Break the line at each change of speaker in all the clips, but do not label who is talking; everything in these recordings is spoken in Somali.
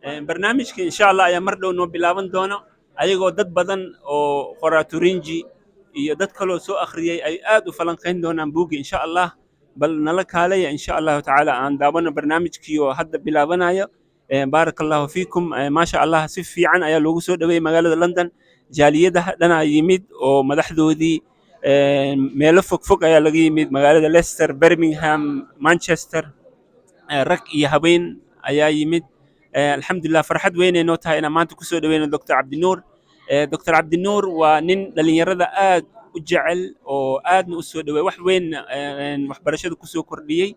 barnaamijka insha allah ayaa mar dhow noo bilaaban doona ayagoo dad badan oo qoraaturinji iyo dad kaloo soo akhriyey ay aad u falanqayn doonaan buugga insha allah bal nala kaalaya insha allahu tacaala aan daawano barnaamijkii oo hadda bilaabanaya baaraka allahu fiikum maasha allah si fiican ayaa loogu soo dhaweeyey magaalada london jaaliyadaha dhanaa yimid oo madaxdoodii meelo fogfog ayaa laga yimid magaalada leicester birmingham manchester rag iyo habeen ayaa yimid alxamdulilah farxad weynay noo tahay inaan maanta kusoo dhaweyno dr cabdinuur dr cabdinuur waa nin dhallinyarada aad u jecel oo aadna u soo dhaweey wax weyn waxbarashada kusoo kordhiyey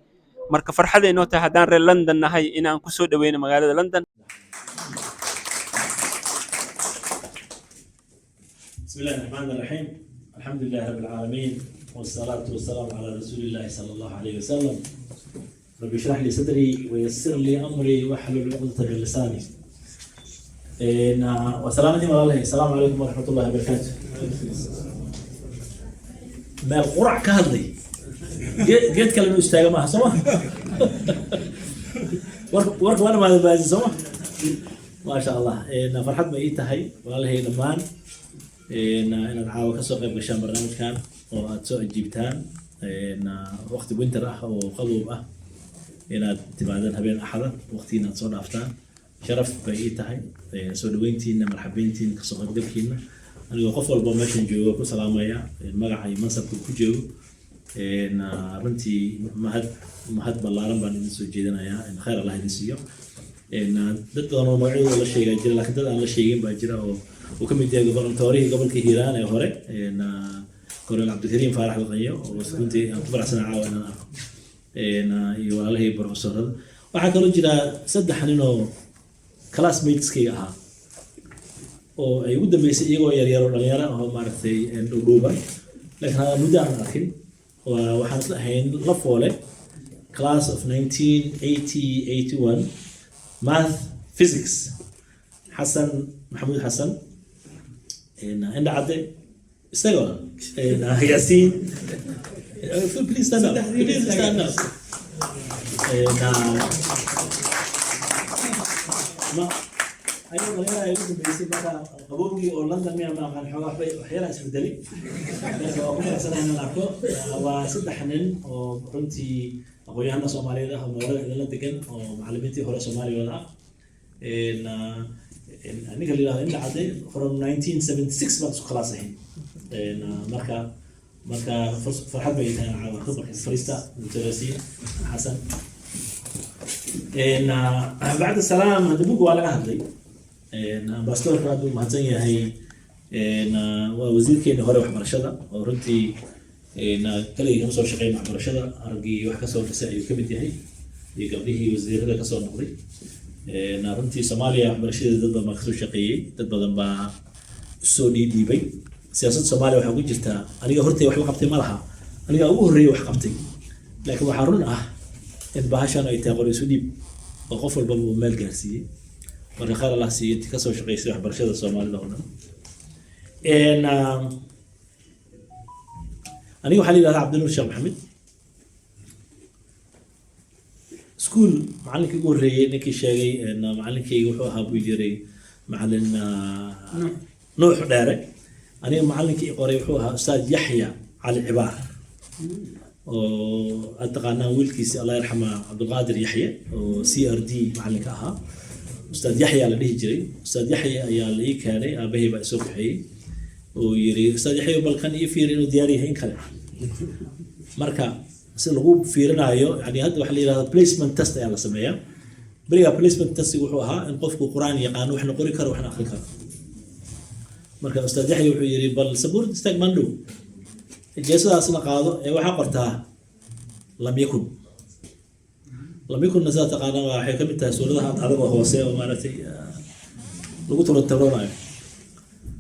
marka farxaday noo tahay haddaan reer london nahay inaan kusoo dhaweyno magaalada london.
بسم الله الرحمن الرحيم الحمد لله رب العالمين والصلاة والسلام على رسول الله صلى الله عليه وسلم رب اشرح لي صدري ويسر لي أمري واحلل عقدة من لساني وسلامتي والله السلام عليكم ورحمة الله وبركاته ما القرع كهذي جيت كلمة أستاذ ما سوا ورك وأنا ما بازي سوا ما شاء الله فرحت ما يتهي والله لمان inaad caawa kasoo qayb gashaan barnaamijkan oo aad soo ajiibtaan waqti winter ah oo qaboob ah inaad timaadaan habeen axada waqtigiina aad soo dhaaftaan sharaf bay ii tahay soo dhaweyntiina marxabeyntiina kasoo qaybgalkiina anigoo qof walba meeshan joogo ku salaamaya magaca iyo mansabka ku joogo runtii mahad ballaaran baan idin soo jeedinayaa khayr allah idin siiyo dad badan oo magacyadooda la sheegaa jira laakiin dad aan la sheegin baa jira oo وكمية جبرنتوري قبل كهيران يا هوري إن كورل عبد الكريم فارح القنية وسكنتي أكبر سنة عاون أنا إن يوالله بروفيسور هذا وحكى رجل سد حنينه كلاس ميتس كيها أو يود بيس يجوا يريرو يرى هو معرفتي إن أوروبا لكن هذا مدة أخين وحنطلع هين لفولة class of 1981 math physics حسن محمود حسن إن عدي استغل ياسين please stand up please stand up ما أيوة غيرها يقول بيصير بقى أبوي أورلاندو ميا ما كان حواه وحيرة اسمه دليل لكن أقول لك سنة هنا نعرفه وسد حنين وكنتي أقول يا هنا سومالي ده هم ورا إذا لدكن ومعلمتي هو سومالي ولا أنا قال لي إن عادي from 1976 بس خلاص الحين مركا فرحت بيت أنا على خبرة فريستا الدراسية حسن إن بعد السلام هذا بوق ولا هذي إن باستور كادو مهتنية هي إن وزير كين هو روح برشلة ورنتي إن كلي يوصل شقي مع برشلة أرجي واحد كسر كسائي وكبدي هي يقبله وزير هذا كسر نقضي runtii Soomaaliya waxbarashada dad badan ka soo shaqeeyay dad badan baa soo dhiibay siyaasadda Soomaaliya waxa ku jirta aniga hortay wax la qabtay ma laha aniga ugu horeeyay wax qabtay laakiin waxa run ah in baahashan ay tahay qoriisu dhiib oo qof walba uu meel gaarsiiyay marka qaar Allah siiyay ka soo shaqeysay waxbarashada Soomaalida oo dhan aniga waxa la yiraahdaa Cabdinuur Sheekh Maxamed سكول معلنك يقول ري نكى شيء إن معلنك يقول ها بيجري معلن نوح دارك أنا معلنك يقول يقولها أستاذ يحيى على العبار وأتقنا ويلكيس الله يرحمه عبد القادر يحيى وCRD معلنك أستاذ يحيى على بيجري أستاذ يحيى يا اللي كان أبيه بأسوق حي ويري أستاذ يحيى بالكن يفير إنه دياري هين كله مركا سلوب فيرنايو يعني هذا واحد اللي بليسمنت تست على سمية بريا بليسمنت تست يقولها إن قفكوا قرآن يقانو إحنا قري كر وإحنا أخلي كر مركز أستاذ يحيى يري بل سبورت استجمنلو الجسد أصلا قاضي واحد قرتها لم يكن نزات قانا وحكم التسولة هذا هو سيء ومالتي لقطر التوراه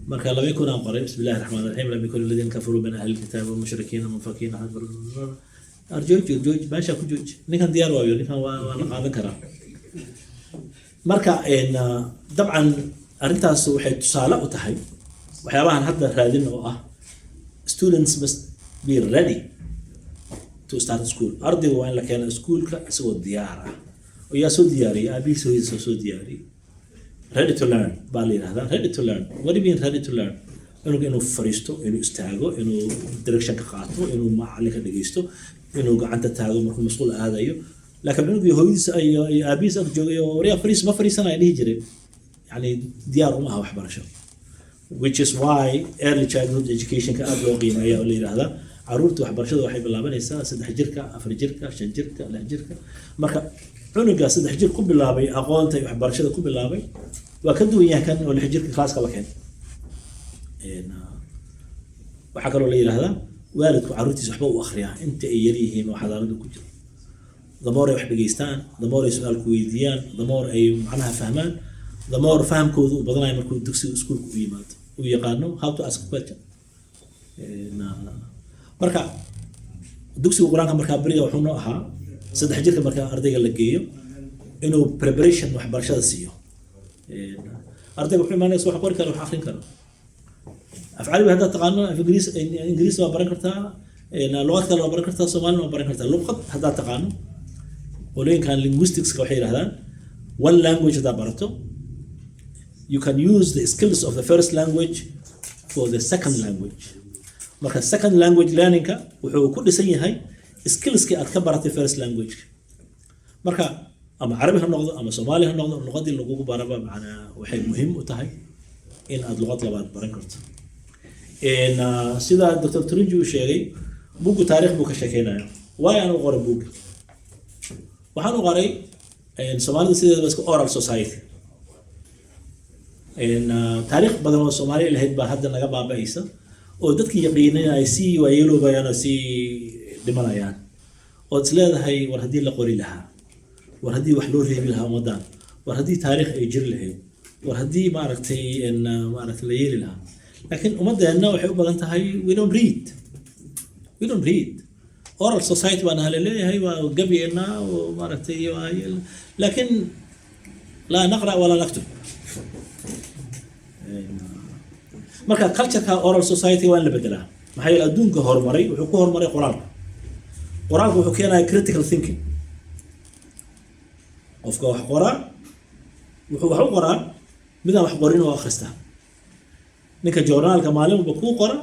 مركز لم يكن أم قريب بسم الله الرحمن الرحيم لم يكن الذين كفروا من أهل الكتاب والمشركين والمنفقين أرجوج ما شاكو جوج نكان ديار وايو نكان وانا قادن كرا مركا إن طبعا أرنتاس waxay tusaale u tahay waxyaabahan hadda raadin oo ah students must be ready to start school ardaygu waa in la keeno iskuulka isagoo diyaar ah oo yaa soo diyaariyay aabihiis hooyadiis soo diyaariyay ready to learn baa la yidhahdaa ready to learn what do you mean ready to learn cunuga inuu fariisto inuu istaago inuu direction ka qaato inuu macallinka dhegeysto inuu gacanta taago markuu masquul aadayo laakiin cunugii hooyadiisa iyo aabihiis ag joogay oo waryaa fariis ma fariisanaya dhihi jiray yani diyaar uma aha waxbarasho which is why early childhood education ka aad loo qiimeeya oo la yidhaahdaa caruurta waxbarashada waxay bilaabanaysaa 3 jirka 4 jirka 5 jirka 6 jirka marka cunuga 3 jir ku bilaabay aqoonta iyo waxbarashada ku bilaabay waa ka duwan yahay kan oo 6 jirka class ka la keenay waxaa kaloo la yidhaahdaa waalidku caruurtiisa waxba u akhriyaa inta ay yar yihiin oo xadaarada ku jiro the more ay wax dhageystaan the more ay su-aal ku weydiiyaan the more ay macnaha fahmaan the more fahamkoodu u badanayo markuu dugsiga iskuulka u yimaado uu yaqaano how to ask a question marka dugsiga quraanka markaa beriga wuxuu noo ahaa 3 jirka markaa ardayga la geeyo inuu preparation waxbarashada siiyo ardayga wuxuu imaanaysa wax qori karo wax akhrin karo afcaali hadda taqaano ingiriis waa baran kartaa luqad kale waa baran kartaa soomaali waa baran kartaa luqad hadda taqaano qolooyinkan linguistics waxay yiraahdaan one language hadda barato you can use the skills of the first language for the second language marka second language learning ka wuxuu ku dhisan yahay skillski aad ka baratay first language marka ama carabi ha noqdo ama soomaali ha noqdo luqadii lagu baraba macna waxay muhiim u tahay in aad luqad labaad baran karto sida Dr. Turinji uu sheegay buugga taariikh buu ka sheekeynaya waay aan u qoray buugga waxaan u qoray Soomaalida sideedaba iska oral society taariikh badan oo Soomaali lahayd baa hadda naga baaba'aysa oo dadkii yaqiinay ay si waayeloobayaan oo si dhimanayaan oo isleedahay war haddii la qori lahaa war haddii wax loo reebi lahaa ummadaan war haddii taariikh ay jiri lahayd war haddii maaragtay la yeeli lahaa laakiin ummadeenna waxay u badan tahay we don't read oral society baan leeyahay waa gabyeenna oo maaragtay laakiin laa naqra wala naktub marka culture-ka oral society waa in la bedelaa maxaa yeelay adduunka horumaray wuxuu ku horumaray qoraalku wuxuu keenayaa critical thinking qofka wax qoraa wuxuu wax u qoraa midaan wax qorin oo akhristaa ninka journaalka maalin walba kuu qora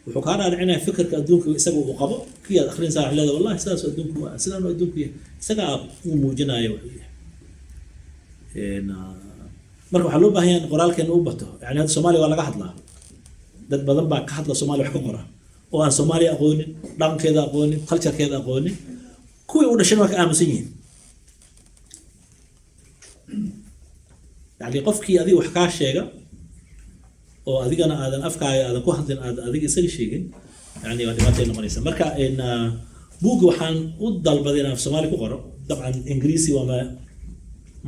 wuxuu kaa dhaadhicinaya fikirka adduunka isaga uu qabo kii aad akhrinaysaa wax leedahay wallahi sidaas adduunku waa sidaan adduunku yahay isaga uu muujinayo wuxuu yahay marka waxaa loo baahan yahay in qoraalkeena u bato yani hadda Soomaaliya waa laga hadlaa dad badan baa ka hadla Soomaaliya wax ka qora oo aan Soomaaliya aqoonin dhaqankeeda aqoonin culture-keeda aqoonin kuwii u dhashay waa ka aamusan yihiin yani qofkii adiga wax kaa sheega oo adigana aadan afkaaga aadan ku hadlin aad adiga isaga sheegin yani waa dhibaato noqonaysa marka buugga waxaan u dalbaday inaan Soomaali ku qoro dabcan Ingiriisi waa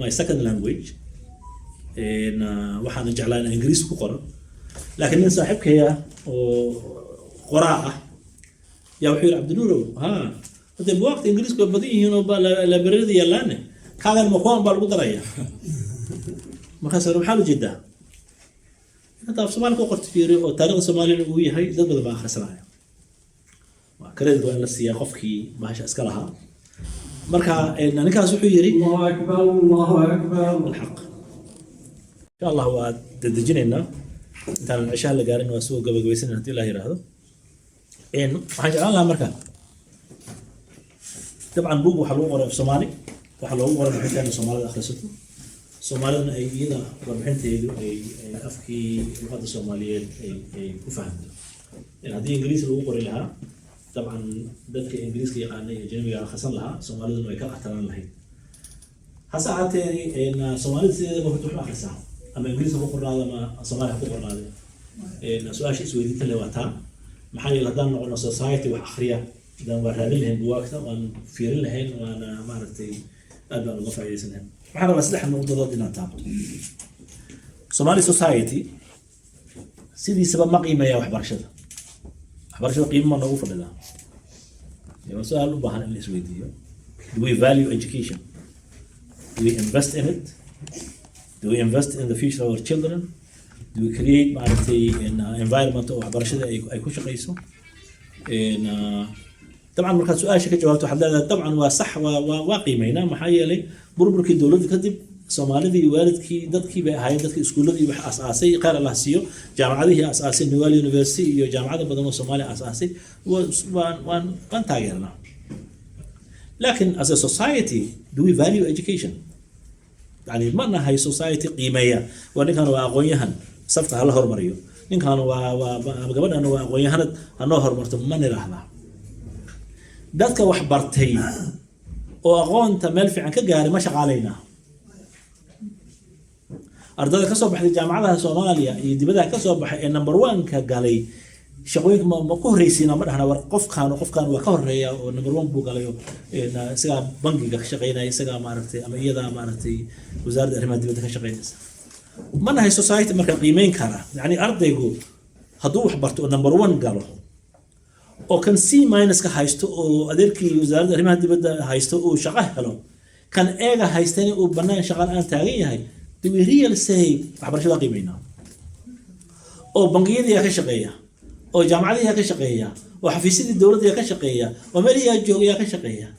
my second language waxaan jeclaa inaan Ingiriisi ku qoro laakiin nin saaxiibkaya oo qoraa ah yaa wuxuu yiri Cabdinuurow hadda buugta Ingiriisku waa badan yihiin oo library yalaane kaagan ma kuwan baa lagu daraya markaas waxaa loo jeedaa inta Soomaali ku qorto fiiri oo taariikhda Soomaaliya uu yahay dad badan baa akhrisanaya waa kale in la siiyo qofkii baasha iska lahaa marka ninkaas wuxuu yiri Allahu akbar alhaq insha Allah waa dadajinayna intaan cishaa la gaarin waa soo gabagabaysanayna hadii Ilaahay yiraahdo waxaan jeclaan lahaa marka dabcan buug waxa lagu qoray Soomaali waxa lagu qoray wixii Soomaalida akhrisato Soomaalidana ay iyada warbixinteedu ay afkii luqadda Soomaaliyeed ay ku fahamto haddii Ingiriisi lagu qori lahaa dabcan dadka Ingiriiska yaqaanay ee ajnabiga akhrisan lahaa Soomaaliduna way ka qaxtaan lahayd hase ahaatee Soomaalida sideedaba wuxuu akhrisaa ama Ingiriisi ku qornaado ama Soomaali ku qornaado su-aasha isweydiinta le waa taa maxaa yeelay haddaan noqono society wax akhriya dan waa raadin lahayn buwaagta waan fiirin lahayn waana maaragtay aad baan uga faa'iidaysan lahayn waxaan rabaa saddex nuqdadood inaan taabto Somali society sidiisaba ma qiimeeya waxbarashada qiimo ma noogu fadhidaa waa su'aal u baahan in la isweydiiyo do we value education do we invest in it do we invest in the future of our children do we create maaragtay environment oo waxbarashada ay ku shaqayso طبعا markaad su-aasha ka jawaabto waxaad leedahay dabcan waa sax waa qiimeynaa maxaa yeelay burburkii dowladda kadib soomaalidii waalidkii dadkii bay ahaayeen dadkii iskuuladii wax asaasay qaar Allah siiyo jaamacadihii asaasay Nuwal University iyo jaamacado badan oo Soomaaliya asaasay waan taageernaa. لكن as a society do we value education؟ يعني ما أنها هي society قيمية وإن كانوا أقوياء صفت على هرمريو إن كانوا قبل أنه أقوياء أنه هرمرتم ما نرحنا ذاتك وحبرتي وأقوان تمل في عنك جاري ما شغالينا أرداد كسب بحد الجامعة الصومالية يدي بدأ كسب بحد النمبر 1 كجالي شغويك ما كهريسينا مرة أنا وقف كانوا وكهرية والنمبر 1 بوقاليو إن سجى بنكي كشغينا سجى معرفتي أما إيدا معرفتي وزارة الرماد دي بدك شغينا ما هي سوسايتي مركز قيمين كارا يعني أرض يقول هدوح برتو النمبر 1 قالوا أو كان سي ماينس كهايستو أو أديركي وزارة الرماد دي بدك هايستو أو شغاه هلو كان إيجا هايستني وبناء شغال أنا تاعي هاي do we really say عبر شو قيمينا أو بنكية دي كشغية أو جامعة دي كشغية أو حفيزة الدولة دي كشغية ومالية جوية كشغية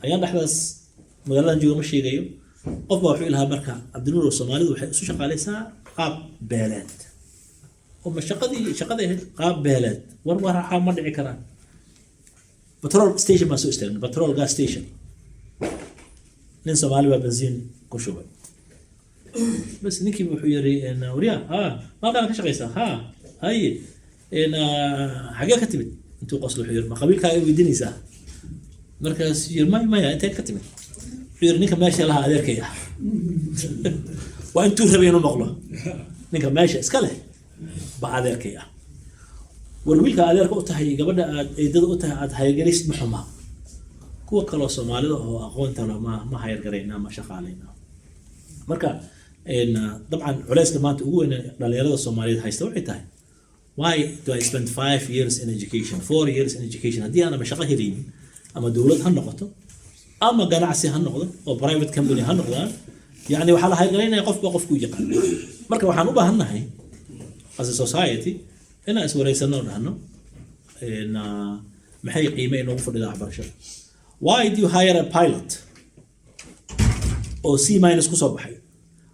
أيام أحدث مقالة جوا مشي جيو قف وحول لها بركة عبد النور الصومالي وحول سو شغالة ساعة قاب بلاد وما شقدي قاب بلاد ورا حامر عكران بترول ستيشن ما سو استلم بترول غاز ستيشن نين صومالي وبنزين كشوبة بس نيكي بحيري إن وريا ما كان كشغيسة هاي إن حاجة كتبت أنتوا قصلوا حير ما قبيل كاي بدني ساعة مركز ما أنت كتبت حير نيكا ماشي لها عليك يا وأنتوا تبينوا مغلى نيكا ماشي اسكله بعد ذلك يا والويل عليك أوتها قبل إذا أوتها هاي جلست محمى kuwa kala Soomaalida oo aqoonta ma hayr gareeyna ma shaqaaleeyna marka dabcan culayska maanta ugu weyn dhalinyarada Soomaaliyeed haysta waxay tahay why do I spend 5 years in education 4 years in education hadii ana ma shaqo helin ama dawlad ha noqoto ama ganacsi ha noqdo oo private company ha noqdaan yani waxa la hayr gareynaa qofku yaqaan marka waxaan u baahanahay as a society ina iswareysano dhahno maxay qiimeyn ugu fadhida waxbarashada. Why do you hire a pilot or C minus kusoo baxay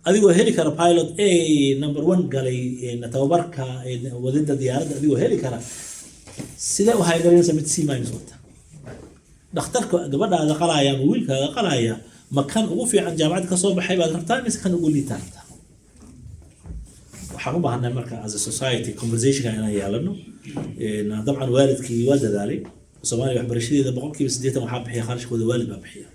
adigoo heli kara pilot A number 1 galay tababarka wadida diyaaradda adigoo heli kara sidee u haygareynaysa mid C minus wata dhakhtarka gabadhaada qalaya ama wiilkaaga qalaya makan ugu fiican jaamacad ka soo baxay baad rabtaa mise kan ugu liitaanta waxaan u baahanahay marka as a society conversation inaan yeelano dabcan waalidkii waa dadaalay Soomaaliya waxbarashadeeda 8% waxa bixiya kharashkooda waalid baa bixiya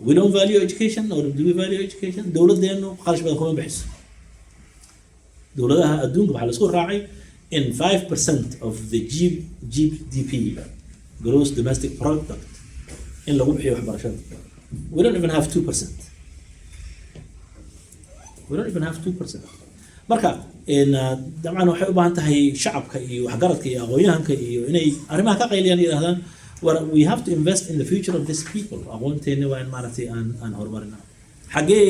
we don't value education or do we value education dawladeenu kharash badan kuma bixiso dawladaha adduunka waxa la isku raacay in 5% of the GDP gross domestic product in lagu bixiyo waxbarashada we don't even have 2% marka dabcan waxay u baahan tahay shacabka iyo waxgaradka iyo aqoonyahanka iyo inay arrimaha ka qayliyaan yiraahdaan we have to invest in the future of these people aqoonteena waa in maaragtay aan horumarina xagee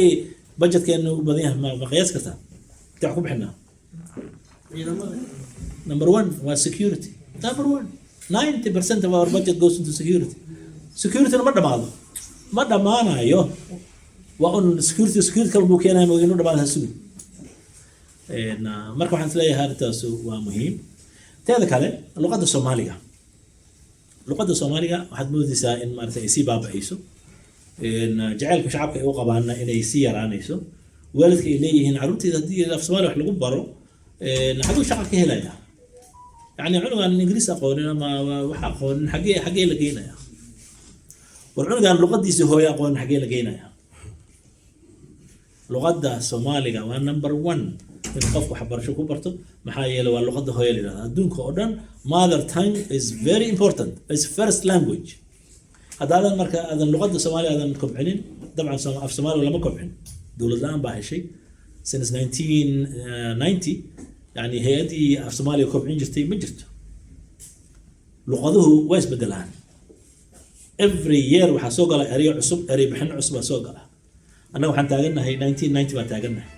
budgetkeena u badan yahay ma qiyaas kartaa taa ku bixinaa number 1 was security number 1 90% of our budget goes into security ma dhamaanayo waa on security kala buu keenayo inuu dhamaanayo sugi marka waxaan isleeyahay arrintaas waa muhiim teeda kale luqadda Soomaaliga waxaad moodaysaa in maartay ay sii baabacayso jacaylka shacabka ay u qabaana inay sii yaraanayso waalidka ay leeyihiin carruurtayda haddii af Soomaali wax lagu baro xaguu shaqo ka helaya yani cunugan Ingiriis aqoonin ama wax aqoonin xagee la geenaya war cunugan luqadiisa hooyo aqoon xagee la geenaya luqadda Soomaaliga waa number 1 in qofku waxbarasho ku barto maxaa yeelay waa luqadda hooyo la yiraahdo adduunka oo dhan mother tongue is very important it's first language hadaadan marka adan luqadda Soomaaliya adan kobcinin dabcan af Soomaaliya lama kobcin dawlad la'aan baa heshay since 1990 yani hay'adii af Soomaaliya kobcin jirtay ma jirto luqaduhu way isbedelaan every year waxa soo gala ereyo cusub ereyo bixin cusub soo gala annaga waxaan taaganahay 1990 baa taaganahay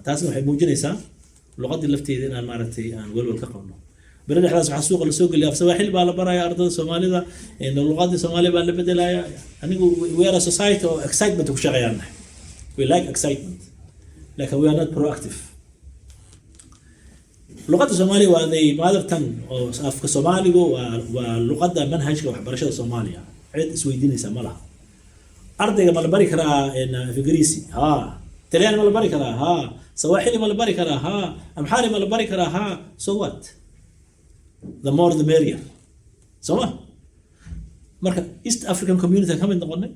taasna waxay muujinaysaa luqadii lafteeda inaan maaragtay aan walwal ka qabno برد إحداث حسوق السوق اللي في سواحل بالبرا يا أرض الصومالية إن اللغات الصومالية بالبدلها يعني we are a society of excitement وشغيان we like excitement لكن we are not proactive. اللغة الصومالية وهذه mother tongue أو أفك الصومالي واللغة منهج وحبرشة الصومالية عد سويدين يسمى أرضي مالبري كرا إن في غريسي ها تليان مالبري كرا ها سواحلي مالبري كرا ها أمحاري مالبري كرا ها so what the more the merrier so what marka East African community ka mid noqonay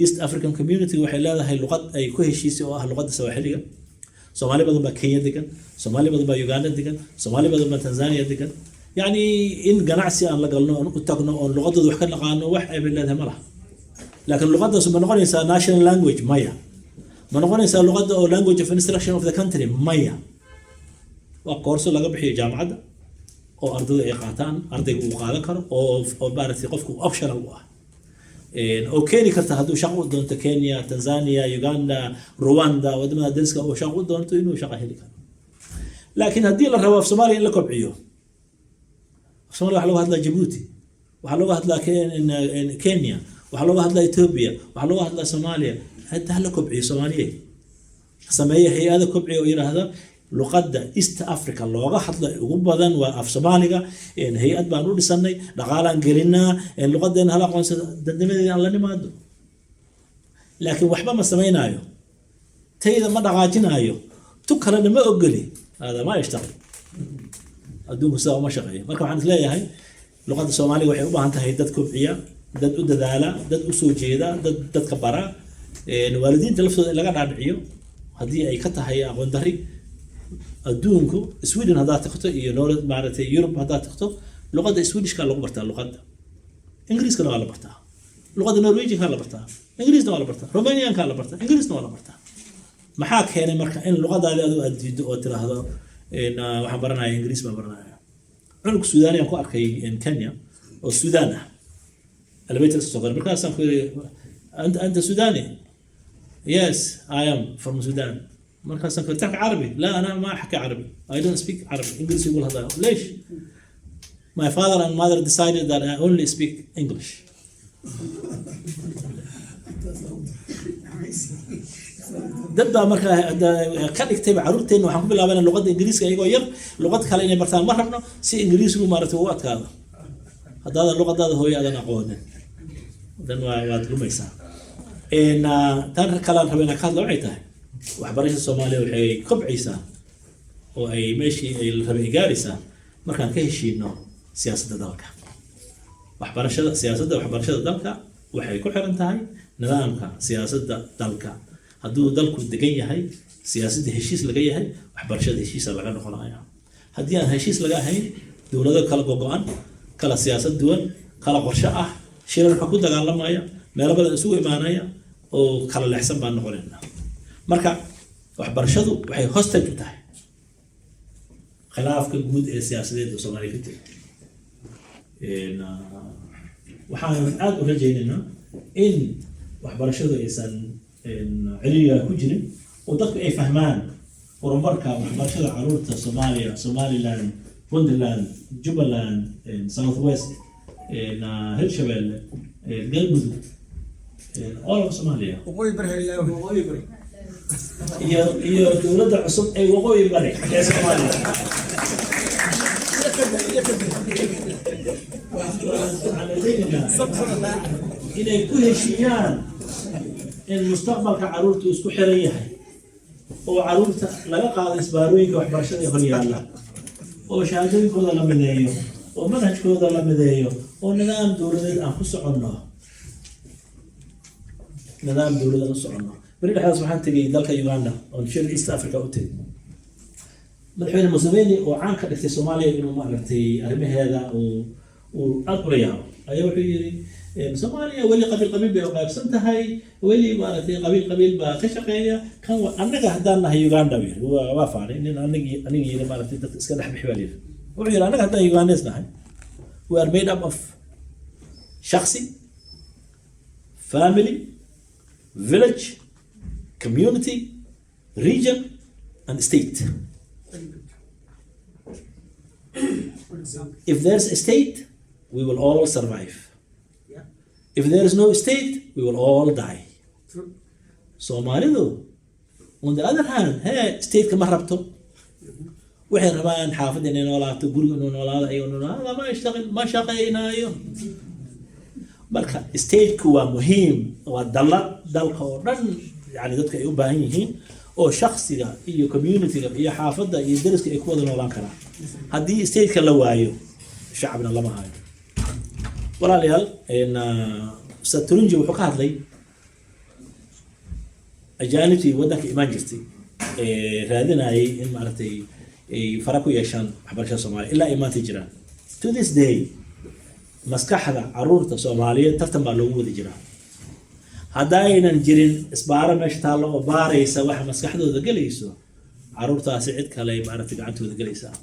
East African community waxay leedahay luqad ay ku heshiisay oo ah luqadda Sawaaxiliga Soomaali badan baa Kenya degan Soomaali badan baa Uganda degan Soomaali badan baa Tanzania degan yani in ganacsi aan la galno oo u tagno oo luqadooda wax ka naqaano wax ay leedahay malaha laakiin luqaddaas ma noqonaysaa national language maya ma noqonaysaa luqadda oo language of instruction of the country maya waa koorso laga bixiyo jaamacadda oo ardaydu ay qaataan ardaygu uu qaadan karo oo baartay qofku optional u ah oo keeni karta hadduu shaqo u doonto Kenya Tanzania Uganda Rwanda wadamada dariska oo shaqo u doonto inuu shaqo heli karo laakiin haddii la rabo Soomaaliya in la kobciyo Soomaaliya waxa lagu hadlaa Djibouti waxa lagu hadlaa Kenya waxa lagu hadlaa Ethiopia waxa lagu hadlaa Soomaaliya hatta la kobciyo Soomaaliya sameeyo hay'ado kobciyo oo yiraahdo luqadda East Africa looga hadla ugu badan waa af Soomaaliga in hay'ad baan u dhisanay dhaqaalaan gelinaa in luqadeena hal aqoonsi dadnimadeena aan la nimaado laakiin waxba ma sameynaayo tayada ma dhaqaajinaayo tu kalena ma ogoli hada ma yashtaغل adduunku saa uma shaqeeyo marka waxaan isleeyahay luqadda Soomaaliga waxay u baahan tahay dad kobciya dad u dadaala dad u soo jeeda dadka bara waalidiinta laftooda laga dhaadhiciyo haddii ay ka tahay aqoon dari adduunku Sweden hadaa tagto iyo North maartay Europe hadaa tagto luqadda Swedishka lagu bartaa luqadda Ingiriiska waa la bartaa luqadda Norwegian la bartaa Ingiriisna waa la bartaa Romanian la bartaa Ingiriisna waa la bartaa maxaa keenay marka in luqadaada aad diido oo tiraahdo in waxaan baranayaa Ingiriis baan baranayaa cunug Suudaaniyan ku arkay in Kenya oo Suudaan ah البيت الصغير مركز أنت سوداني yes I am from Sudan مركز تحكي عربي لا أنا ما أحكي عربي I don't speak عربي إنجليزي يقول هذا ليش my father and mother decided that I only speak English دبا مركز كان يكتب عروتين وحكم بالله بين اللغة الإنجليزية يقول ير لغة كلا إني برتان مرة سي إنجليزي ومارته وقت هذا هذا اللغة هذا هو أنا أقوله dan waa lumaysaa tan kala rabina ka hadlo wayta waxbarashada Soomaaliya waxay kobcisaa oo ay meeshii ay rabay gaarisa markaan ka heshiino siyaasadda dalka waxbarashada dalka waxay ku xiran tahay nidaamka siyaasadda dalka hadduu dalku degan yahay siyaasadda heshiis laga yahay waxbarashada heshiis laga noqonayo haddii aan heshiis laga ahayn dawlado kala go'an kala siyaasad duwan kala qorshe ah shirar ku dagaalamaya meel badan isugu imaanaya oo kala leexsan baan noqonayna marka waxbarashadu waxay hostage u tahay khilaafka guud ee siyaasadeed ee Soomaaliya ka jira waxaan aad u rajaynaynaa in waxbarashadu aysan ciriiriga ku jirin oo dadku ay fahmaan horumarka waxbarashada carruurta Soomaaliya Somaliland Puntland Jubaland South West Hirshabelle galmudug all of Somalia
waqooyi bari
iyo dawladda cusub ee waqooyi bari ee Soomaaliya inay ku heshiiyaan in mustaqbalka carruurtu isku xiran yahay oo carruurta laga qaado isbaarooyinka waxbarashada ee horyaalla oo shahaadooyinkooda la mideeyo oo manhajkooda la mideeyo oo nidaam dawladeed aan ku soconno bari dhaxaas waxaan tagay dalka Uganda oo shir East Africa u tagay madaxweyne Museveni oo caan ka dhigtay Soomaaliya inuu ma aragtay arrimaheeda oo aad u yaabo ayaa wuxuu yiri Soomaaliya wali qabiil bay u qaybsan tahay wali ma aragtay qabiil baa ka shaqeeya kan annaga haddaan nahay Uganda waa faanay in anigi ma aragtay dad iska dhaxbix baa leeyahay wuxuu yiri annaga haddaan Uganda nahay we are made up of shakhsi family village community region and state If there's a state, we will all survive. If there is no state, we will all die. Soomaalidu, on the other hand, hey, state kama rabto. waxay rabaan xaafadda inay noolaato guriga inuu noolaado ayuu noolaado ma shaqaynayo marka state-ku waa muhiim waa dalad dalka oo dhan yani dadka ay u baahan yihiin oo shakhsiga iyo community-ga iyo xaafadda iyo deriska ay ku wada noolaan karaan haddii state-ka la waayo shacabna lama hayo walaalayaal Ustaad Turunji wuxuu ka hadlay ajaanibtii waddanka imaan jirtay raadinayay in maaragtay ay fara ku yeeshaan waxbarashada Soomaaliya ilaa ay maanta jiraan to this day maskaxda caruurta Soomaaliyeed tartan baa loogu wada jiraa haddaynan jirin isbaaro meesha taallo oo baaraysa waxa maskaxdooda gelayso caruurtaasi cid kale maaragtay gacantooda gelaysaa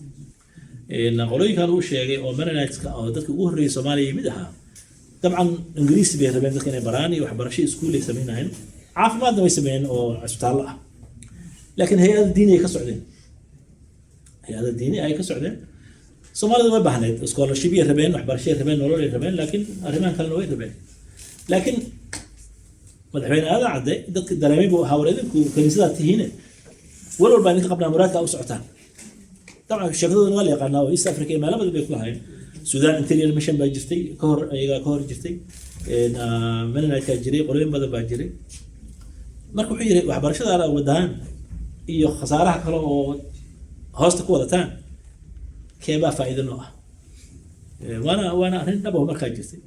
qolooyinkan uu sheegay oo Mennonite-ka oo dadka ugu horreeyay Soomaaliya yimid ahaa dabcan ingiriisi bay rabeen dadka inay baraan iyo waxbarasho iskuul ay sameynayeen caafimaadna way sameeyeen oo isbitaallo ah laakiin hay'adaha diiniga ka socdeen هذا الديني أي كسعودين سومالي ما بحنيت scholarship يربين وحبرشة يربين ولو يربين لكن أرمان كانوا وين يربين لكن مدحين هذا عدي دك درامي بو حاولين كنيسة هنا ولو البانيك قبل مرات أو سعتان طبعا الشغل غالي قلنا وإيست أفريقيا ما لما بيقول هاي السودان انتريال ميشن باجرتي كور أيها كور جرتي من هناك جري قريب بدأ باجري مركو حيري وحبرشة على ودان إيو خسارة كلام هوست كودتان كيبا فائدة نوع وانا هن نبغى مركز جسدي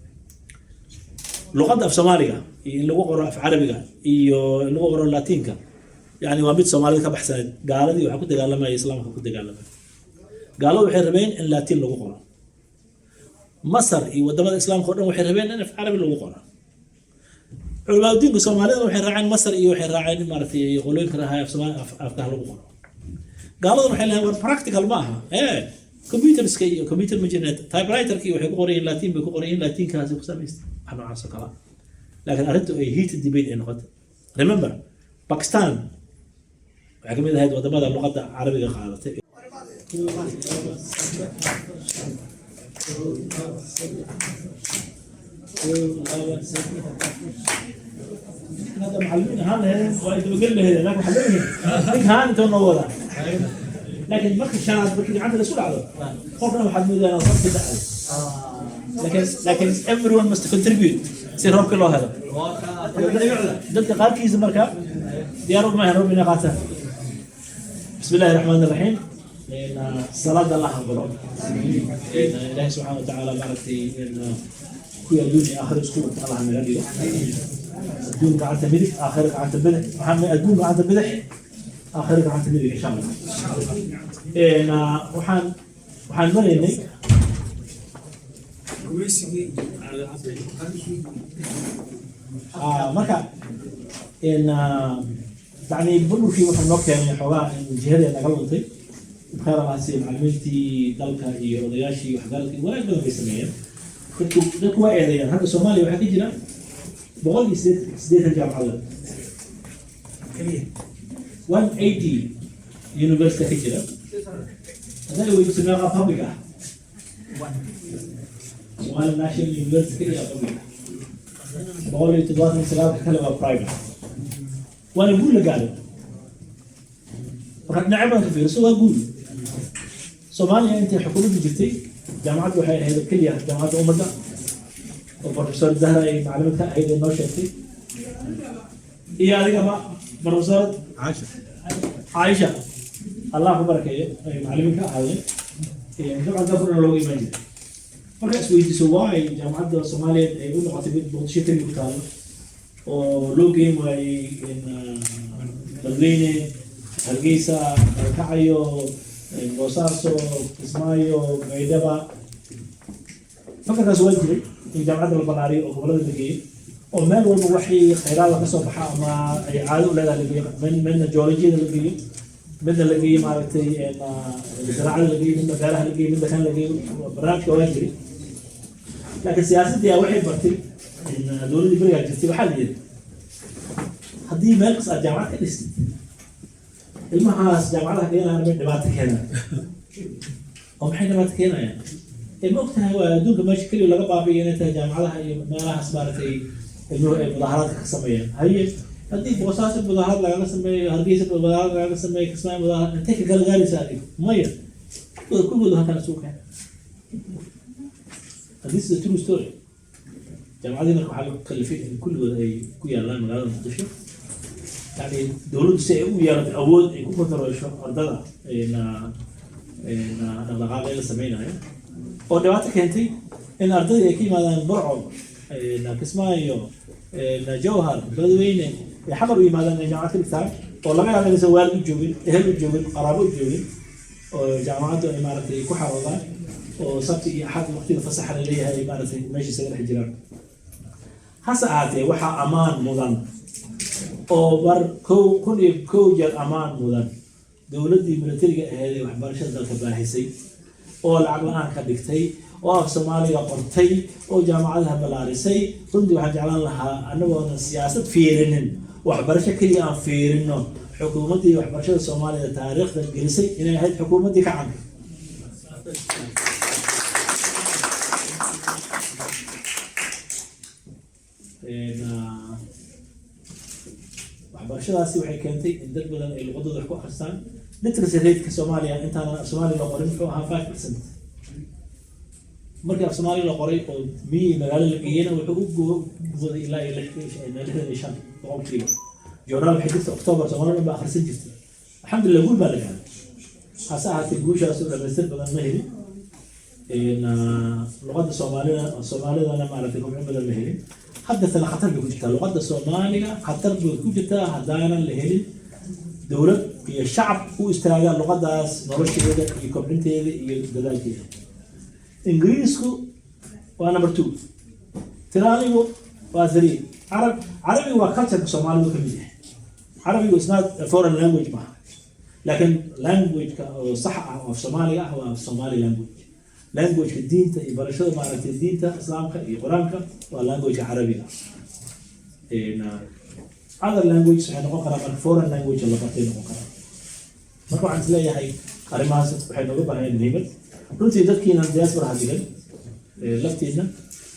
لغة في سوماليا اللغة قرأ في عربية إيو اللغة قرأ اللاتينكا يعني وامد سوماليا كبحثنا قال دي وحكوت قال لما إسلام حكوت قال لما قالوا وحربين إن لاتين لغة قرأ مصر إيو ودم الإسلام قرأ وحربين إن في عربي لغة قرأ علماء الدين بسوماليا وحرعين مصر إيو وحرعين مرتي يقولون كراها في سوماليا أفتح لغة قرأ قالوا waxay leeyahay practical maaha computer iska iyo computer majineed typewriter ki waxay ku qorayeen laatiin bay ku qorayeen laatiin kaasi ku sameystay waxa noocaas kala laakiin arintu ay heated debate ay noqotay remember Pakistan waxa kamid ahayd wadamada luqadda carabiga qaadatay هذا معلمين هذا وايد بقول له هذا لكن حلوين لك هان تنوضا لكن ما كنت شاهد بكري عند الرسول عليه قلنا محمد انا صرت لكن everyone must contribute سير رب كله هذا ضد قال كيز مركب يا رب ما ربنا قاته بسم الله الرحمن الرحيم صلاة الله أكبر الله سبحانه وتعالى باركتي إن كل دنيا آخر سكوت الله عن الذي الدون قاعدة بدح آخر قاعدة بدح محمد الدون قاعدة بدح آخر قاعدة بدح إن شاء الله إن وحن مريني مركا إن يعني بقول في وحن نوك يعني حوار الجهاد اللي قلتي بخير الله سيد معلمتي دلك هي رضياشي وحدالك ولا يقدر يسمعين كنت واعي يعني هذا الصومالي وحكي جنا بقول لي سديت الجامعة 180 يونيفرسيتي كده هذا اللي يسمونها بابليكا سؤال ناشونال يونيفرسيتي يا بابليكا بقول لي تدوات من سلام كلمة برايفت وانا بقول لك قالوا فقد نعمل كثير سوى أقول صوماليا أنت حكومة جبتي جامعات وحي هذا كلها جامعات أمدا وبروفيسور زهرة معلمتها هيدا النوشتي هي هذه ما بروفيسور عائشة الله يبارك فيها معلمتها هذه جامعة قبل لو يمجد مركز ويتسوى جامعات الصومالية يقول لك عتبت بوتشيت اللي بتاعه ولو جيم وي إن بلدينة الجيسة الكعيو بوساسو اسمايو غيدبا فكرة سوالجري في جامعة البناري أو قبل الدقيق ومال والوحي خيرات كسب حق ما عادوا ولا من الجيولوجيا اللي من اللي مالتي إن الزراعة اللي من الزراعة اللي من دخان اللي برامج سوالجري لكن سياسة دي واحد برتي إن دول اللي بريء جستي بحال يد هذه مالكس الجامعة كنيست المهاس جامعة هنا من دباتك هنا هم حين ما تكينا يعني وقتها هو دوك ماشي كل لقى بابي أنت جامعة هي ما لها اسمارتي المظاهرات الخصمية هي هذه بوساس المظاهرات لا نسمي هرقيس المظاهرات لا نسمي كسمة مظاهرات أنت كقال غالي سالي مية كل مظاهرات كان سوق يعني this is a true story جامعة دي نحن حاله مكلفين كل هذا كويا الله من هذا المنتشر يعني دولة سيئة يا أول يكون فترة شو أرضها إن اللغة غير سمينا يعني ودواتك أنتي إن أرضها يكي ماذا برعو إن كسمايو إن جوهر بدوين يحضروا ماذا جامعة الكتاب والله ما يعني سوال الجوبين أهل الجوبين قرابو الجوبين وجامعات إمارة كحرة وصبتي أحد وقت الفصح عليها إمارة ماشي سجل حجران هسه وحى أمان مدن أو بر كو جل أمان مدن دولتي ملتري هذه وحبارشة ذلك باحثي أو العقلان كدكتي أو الصومالية قرطي أو جامعتها بلارسي كنت وحجعلان لها أنه السياسة فيرنن وحبارشة كليان فيرنن حكومتي وحبارشة الصومالية تاريخ الجنسي إن هذه حكومتي كعام waxbarashadaasi waxay keentay in dad badan ay luqadooda wax ku akhristaan literacy rate-ka Soomaaliya intaan Soomaali la qorin wuxuu ahaa 5%. markii Soomaali la qoray oo miyay magaalo la geeyeen wuxuu u go'day ilaa 65 boqolkiiba. joornaal xigta October Soomaaliya ba akhrisan jirtay. alxamdulillah guul baa la gaaray. hase ahaatee guushaas oo dhameystir badan ma helin. luqadda Soomaalida ma aragtay kobcin badan ma helin. حدثنا خطر بوجودها اللغة الصومالية خطر بوجودها هدانا لهلي دولة هي الشعب هو استراجع اللغة داس نورش يدا يكون أنت يدلال كذا إنجليزكو وأنا برتو تراني وازري عربي وكالتر الصومالي وكمية عربي is not a foreign language ما لكن language صح في الصومالية هو الصومالي language language الدين تا يبرشوا معرفة الدين تا إسلامك يقرانك والlanguage عربي هذا language سبحان الله قرأ foreign language الله قرأتين قرأ مرة عن سلاية هاي قريمة سبحان الله بهاي النيمة رنتي تذكينا الدياسبرا هذه لفتينا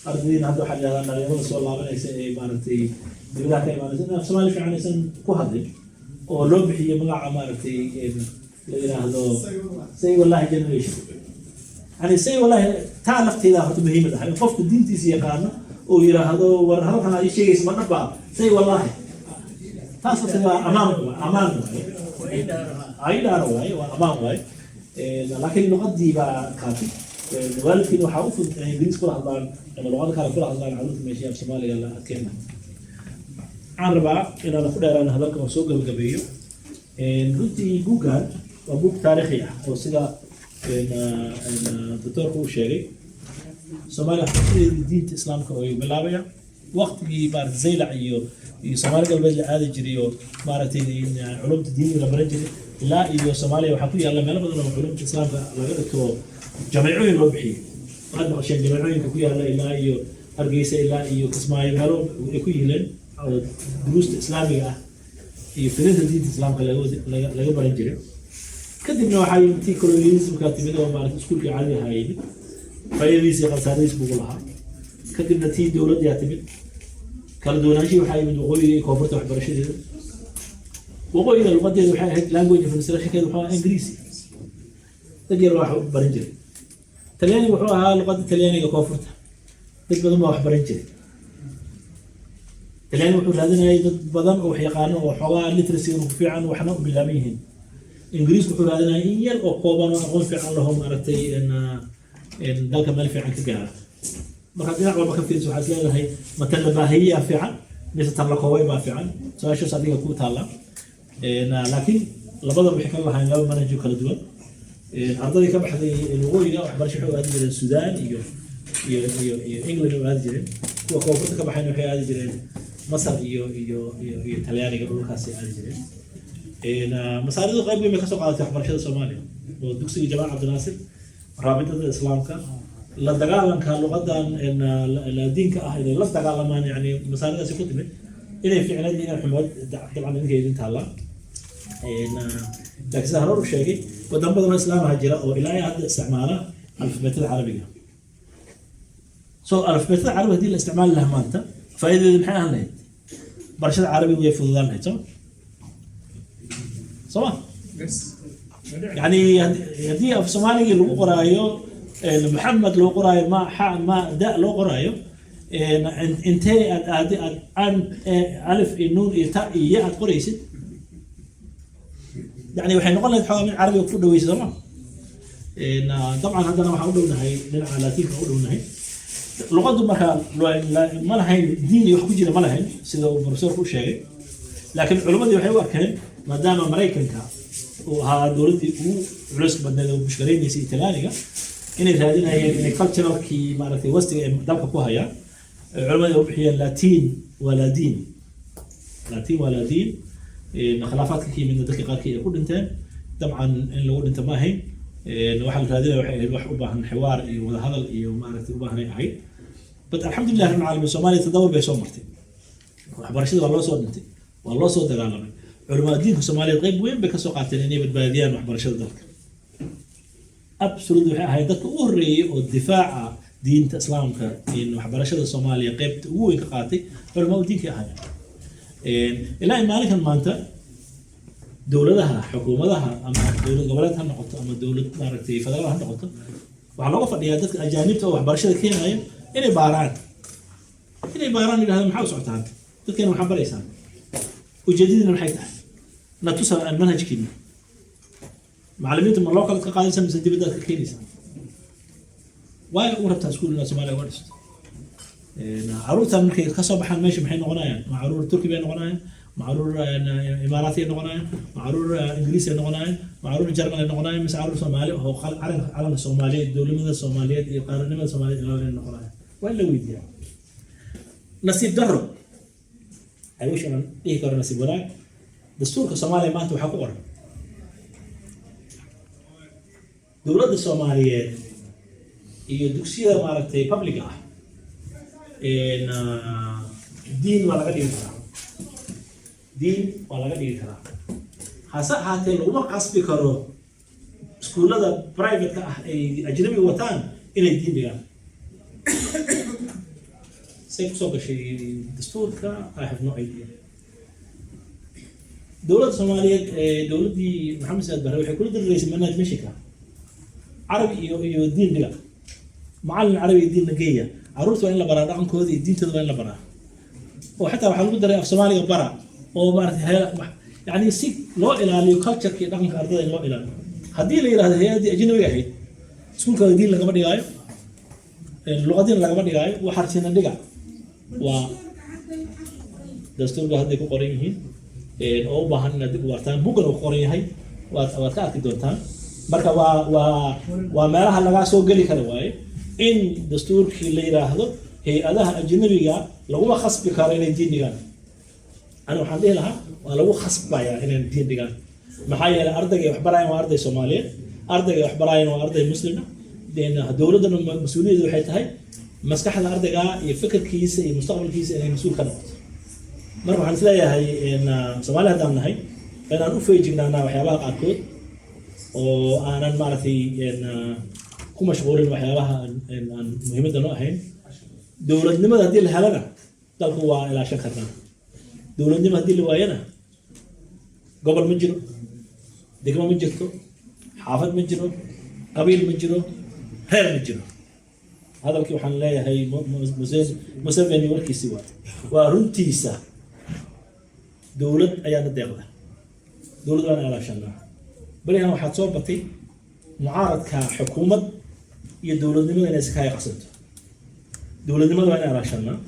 أرضينا هذا حاجة أنا اليوم سؤال الله بنا يسأل معرفتي بذاك إيمان في سوالف يعني سن كهذا ولو بحية مقع معرفتي لقينا هذا سي والله جنريشن يعني سي والله تعرفت إذا هو مهمة ده يعني فوق الدين تيجي قارنا ويرى هذا ورهذا كان أي شيء اسمه نبأ سي والله تاسو تبغى أمان أيضا رواي وأمان لكن اللغة دي بقى كافي ولكن وحاوف الإنجليز كلها هذا اللغات كلها هذا علوم ماشية في الصومالي يلا كلمة عن ربع إن أنا خد أنا هذا كمسوق الجبيو قلت جوجل وبوك تاريخي وصيغة إن الدكتور هو شيري الصومالي دين الإسلام كوي بلابيا وقت بعد زي لعيو الصومالي قبل هذا جريو مارتين علوم الدين ولا برجل لا إيو الصومالي وحقيقة الله ما لبضنا علوم الإسلام لقيته جميعين ربحي هذا عشان جميعين كوي الله إلا إيو أرجيسة إلا إيو كسماي مالو يكوي هلن دروس إسلامية يفرد الدين الإسلام كلا برجل كدبنا وحاي تي كولونيز وكاتبين ومارت سكول في عالي هاي فايريس قصاريس بقولها كدبنا تي دولة يعتمد كلا دوناشي وحاي من وقولي كوفرت وحبرشة وقولي اللغة دي وحاي لانجويج في السلاح كده وحاي إنجليزي تجي واحد برنجل تلياني وحوها اللغة التلياني كوفرتها تقدر ما وحبرنجل تلياني وحول هذين هاي بدن وحيقان وحوها لترسي وفيعا وحنا بلاميهن إنجليز بحول هذين هاي أو قوبان وأقول فيعا لهم أردتي إن ذلك مال فيعا كجار ما كان يعرف ما كان في سوحة سلا هاي مثل ما هي فيعا ليس تملك هواي ما فيعا سواء شو صديق كوت هلا لكن لبضر بحكي الله عن قبل ما نجوا كل دول أرضي كبح هذه الوغوية وحبرش حول هذه السودان إنجليز وهذه جرين وكوفرت كبح إنه هذه جرين مصر إيطالياني قبل كاسي هذه جرين مساعدة غير بما كسر قاعدة حبرش الصومالي ودكسي جماعة عبد الناصر رابطة الإسلام كا لا دجالن كان لغة إن الدين كأهل لا دجالن يعني مساعدة سكوت من إلى في عنا دين الحمد طبعا إنك يدين تلا لكن سهروا الشيء ودم بدل الإسلام هجرة وإلى هذا استعماله الألفبيت العربية. الألفبيت العربية دي الاستعمال لها مالته فإذا الحين هنيت برشة العربي ويفضل هنيت صح؟ يعني هدي في الصومالي لو قرايو محمد لو قرايو ما داء لو قرايو انت ان الف النون تاء ياء قريسد يعني waxay noqon lahayd xawaamin carabi oo ku dhaweysay ma طبعا hadana waxa u dhownahay dhinaca laatiinka u dhownahay luqadu marka ma lahayn diin iyo wax ku jira ma lahayn sida uu professor ku sheegay laakiin culimadii waxay u arkeen maadaama Mareykanka oo ahaa dowladii ugu culus badneed oo mushkiladiisa Italiyaaniga inay raadinayeen inay culturalkii maaragtay wastiga ee dalka ku haya culimadii u bixiyeen laatiin wala diin خلافات كثير من ذلك قال كي يكون انت طبعا لو انت ما هي واحد هذول واحد وباهن حوار وهذا وما عرفت وباهن هاي بس الحمد لله رب العالمين الصومالي تدور بيسوم مرتي وحبرشيد والله صوت والله صوت العالمي علماء الدين في الصوماليه طيب وين بكسو قاتليني بالباديان وحبرشيد ذلك ابسولوت هاي ذاك اوري والدفاع دين الاسلام انه حبرشيد الصوماليه قيبت وين قاتي علماء الدين كهاي إلى إن مالك المانتا دولتها حكومتها أما دولة قبلتها نقطة أما دولة ماركتي فدرالها نقطة وعلى وفر ريادات أجانب تو برشة كين هاي إني باران إلى هذا محاوس عطان تكين محبر إنسان وجديد من حيث نتصل المنهج كيمي معلمين من الله قالت قاعدة سنة سنتي بدأت كين إنسان واي وربتها سكول الناس ما لا ورست عروض من كي كسب حن ماشي محين غنايا مع عروض تركي بين غنايا مع عروض إماراتي غنايا مع عروض إنجليزي غنايا مع عروض جرماني غنايا مس عروض صومالي هو خل علم الصومالية الدولة من الصومالية يقارن من الصومالية إلى غنايا وين لو يديا نصيب درب أيوش أنا إيه كار نصيب ولا دستور كصومالي ما أنتوا حقوق دولة الصومالية هي دوكسية مالتي بابليكا إن دين ولا قدي كرا هسا هاتين لو ما قصبي كرو سكول هذا برايفت أجنبي وطن إلى الدين بيان سيكسو شيء دستور كا I have no idea دولة الصومالية دولة دي محمد سيد بهروي كل ده الرئيس منها مشيكا عربي يو الدين بيان معلم عربي الدين نقية عروض وين لبرا رقم كودي الدين تدور وين لبرا وحتى وحنا نقدر في الصومالي برا أو بعرف هي يعني سيك لو إلى الكالتشر كي رقم كأرضي لو إلى هذه اللي هذا هي دي أجنبي واحد سكول كدين لقى بدي جاي اللغة دين لقى بدي جاي وحرسين الدقة و دستور بهذا يكون قريبين أو بهن ندق وقتان بقول قريب هاي وقتها كدورتان مركب وما راح لقى سوق لي كنواي إن دستور كي هذا هي أداها أجنبية لو ما خص بكارين الدين ديان أنا وحده لها ولو خص بيا إن الدين ديان محايا الأرض يحبراين وأرض الصومالية أرض يحبراين وأرض المسلمة لأن دولة المسؤولية ذو حيتها مسكح الأرض يفكر كيس مستقبل كيس إنه مسؤول كنوت مرة حنسلايا هي إن صوماليا دامنا هاي أنا نوفي جينا أنا وحيابها قاكود وأنا معرفي إن كم مشغولين وحيابها إن مهمة نوعين دولة نما هذه الحالة تلقوا إلى شكرنا دولة نما هذه الوعينا قبل مجرو دكما مجرو حافظ مجرو قبيل مجرو غير مجرو هذا الكي وحن لا هي مسلم يوركي سوا ورنتيسا دولة أيام الدولة دولة أنا على شأنها بل أنا واحد صوبتي معارض كحكومة يدولة نما الناس كاي قصد دولة نما أنا على شأنها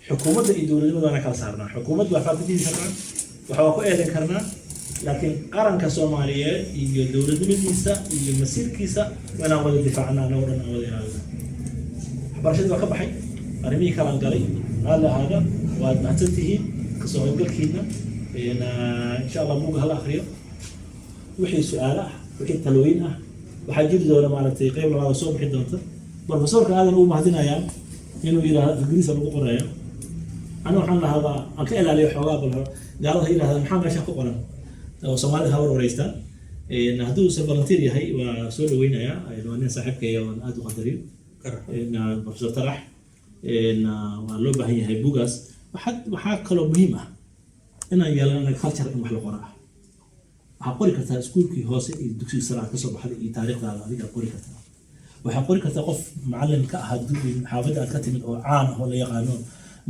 حكومة الدولة نما أنا كاسرنا حكومة وفاة دين كرنا وحواكو إيدن كرنا لكن قرن كصومالية يدولة نما كيسا يمسير كيسا وأنا أول الدفاع عنها أنا ورنا أول إرادة برشيد وكب حي أرمي كلام قلي هذا وأتنتهي كسوهم قل كينا إن شاء الله موجه الآخرية وحي سؤاله وحي تلوينه وحجيب له لما نتي قبل على صوب حد أنت بروفيسور كهذا هو مهدينا أيام إنه إلى إنجليز أبغى قرأ أنا وحنا هذا أكيد عليه حواب قال هذا محمد شاف قرأ oo Soomaalida hawar wareystaan hadduu se volunteer yahay waa soo dhaweynayaa waa nin saaxiibkaya oo aad u qadarin professor Tarax waa loo baahan yahay buugaas waxaa kaloo muhiim ah inaan yeelano culture in wax la qoraa waxaa qori kartaa iskuulkii hoose iyo dugsiga sare ka soo baxday iyo taariikhdaada adiga qori kartaa waxaa qori kartaa qof macallin ka ah xaafadda aad ka timid oo caan ah oo la yaqaano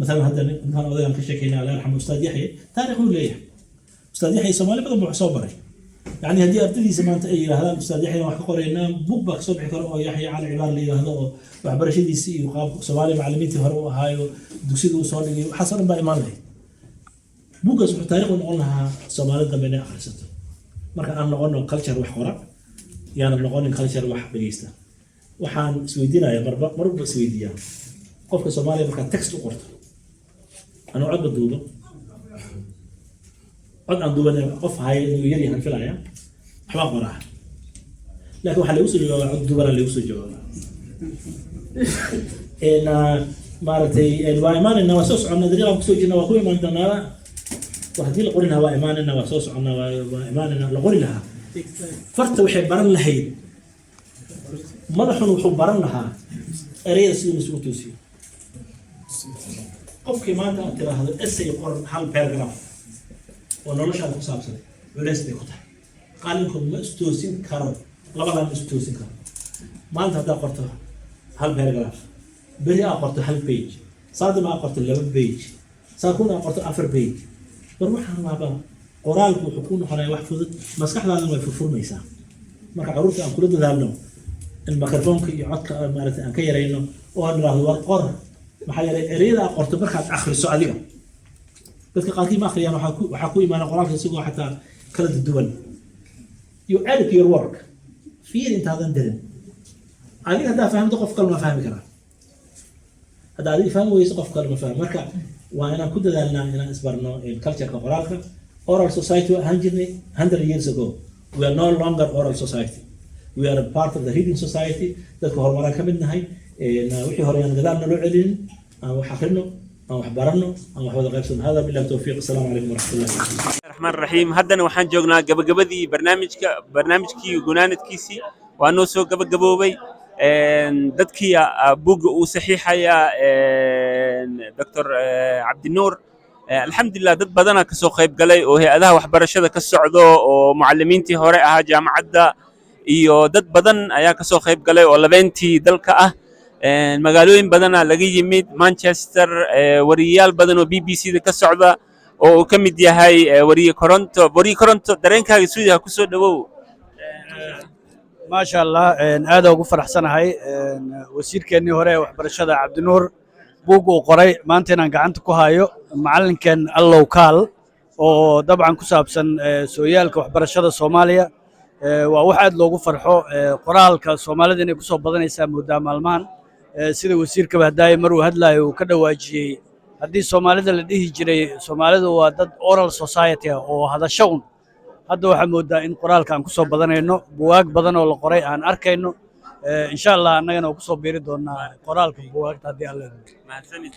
مثلا هذا نحن أودينا كشكينا الله يرحمه أستاذ يحيى تاريخه ليه أستاذ يحيى سومالي بدو بحصوبري يعني هدي أبتدي زمان تأيي هذا أستاذ يحيى وحقوري إنه بوبك صبح كرو يحيى على عبار لي هذا وعبر شيء دي سي وقاب سومالي معلميتي هرو هاي ودوسيد وصولي حصل بإيمان لي بوكس تاريخه نقولها سومالي دمنا أخرسته مركا أنا نقولنا كلتشر وحقورة يعني نقولنا كلتشر وحبريستا وحان سويدينا يا مرب سويديا قفك سومالي مركا تكست وقرته أنا عد بدوبه عد عن دوبنا قف هاي يري هنفلها حباب براح لكن واحد يوصل جوا عد دوبنا اللي يوصل جوا إن مارتي الوايمان إنه وسوس عنا دري لهم كسوج إنه وقوي ما عندنا واحد يقول قرنا وايمان إنه وسوس عنا وايمان إنه لقول لها فرت وحب برن لهي ما نحن وحب برن لها أريد سيد مسوتوسي qofkii maanta aad tiraahdo essay qor hal paragraph oo noloshaada ku saabsan culays bay ku tahay qalinkood ma istoosin karo labadan ma istoosin karo maanta haddaad qorto hal paragraph beri aad qorto hal page saadima aad qorto 2 page saakuna aad qorto 4 page war waxaan waaba qoraalku wuxuu ku noqonayaa wax fudud maskaxdaadana way furfurmaysaa marka carruurta aan kula dadaalno in mikrofoonka iyo codka maaragtay aan ka yarayno oo aan niraahdo war qor maxaa yeelay ereyada qorto markaad akhriso adiga dadka qaarkii ma akhriyaan waxaa ku imaana qoraalka isagoo xataa kala duwan you edit your work fiir intaadan darin adiga haddaa fahamto qof kale ma fahmi karaa haddaa adiga fahmi weyso qof kale ma fahmi marka waa inaan ku dadaalnaa inaan isbarno cultureka qoraalka oral society ahaan jirnay 100 years ago we are no longer oral society we are a part of the reading society dadka horumaraan ka mid nahay wixii hore aan gadaalna loo celin aan wax akhrino aan wax baranno aan wax wada qaybsano hada billahi tawfiiq assalaamu calaykum waraxmatullahi
الرحمن الرحيم هدنا waxaan joognaa gabagabadii barnaamijkii gunaanadkiisii waa noo soo gabagaboobay dadkii buugga uu saxiixaya Dr. Cabdinuur alxamdulillah dad badan ka soo qayb galay oo hay'adaha waxbarashada ka socdo oo macallimiintii hore ahaa jaamacadda iyo dad badan ayaa ka soo qayb galay oo labeentii dalka ah magaalooyin badan laga yimid Manchester wariyaal badan oo BBC da ka socda oo uu ka mid yahay wariye Koronto dareenkaaga Suudiga ku soo dhawow
ما شاء الله هذا ugu faraxsanahay wasiirkeenii hore waxbarashada Cabdinuur buug uu qoray maanta inaan gacanta ku hayo macallinkan Allow Kaal oo dabcan ku saabsan sooyaalka waxbarashada Soomaaliya waa wax aad loogu farxo qoraalka Soomaalida inay ku soo badanaysaa muddo maalmahan sida wasiirka bahdaay mar uu hadlayo uu ka dhawaajiyay haddii Soomaalida la dhihi jiray Soomaalidu waa dad oral society oo hadasho hadda waxaa moodaa in qoraalka aan ku soo badanayno buugaag badan oo la qoray aan arkayno insha Allah annagana ku soo biiri doonaa qoraalka buugaagta haddii alla
mahadsanid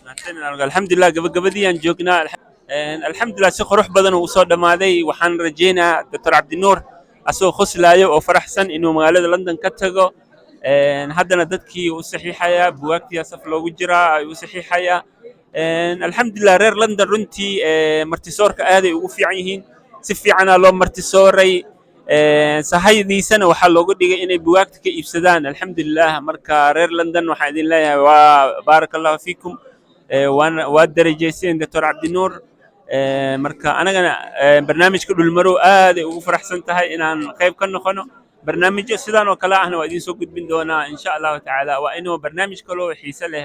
alxamdulillah gabagabadii aan joognaa alxamdulillah si qurux badan uu soo dhamaaday waxaan rajeynaa Dr. Cabdinuur asoo khoslaayo oo faraxsan inuu magaalada London ka tago haddana dadkii uu saxiixaya buugaagtii saf loogu jiraa ay u saxiixaya alxamdulillah reer London runtii martisoorka aad ay ugu fiican yihiin si fiican loo martisooray sahaydiisana waxaa loogu dhigay inay buugaagta ka iibsadaan alxamdulillah marka reer London waxaan idin leeyahay waa barakallahu fiikum waa darajayseen Dr. Cabdinuur marka anagana barnaamijka dhulmarow aad ay ugu faraxsan tahay inaan qayb ka noqono barnaamijyo sidaan oo kale ahna waa idin soo gudbin doonaa insha Allah taala waa inuu barnaamij kale oo xiiso leh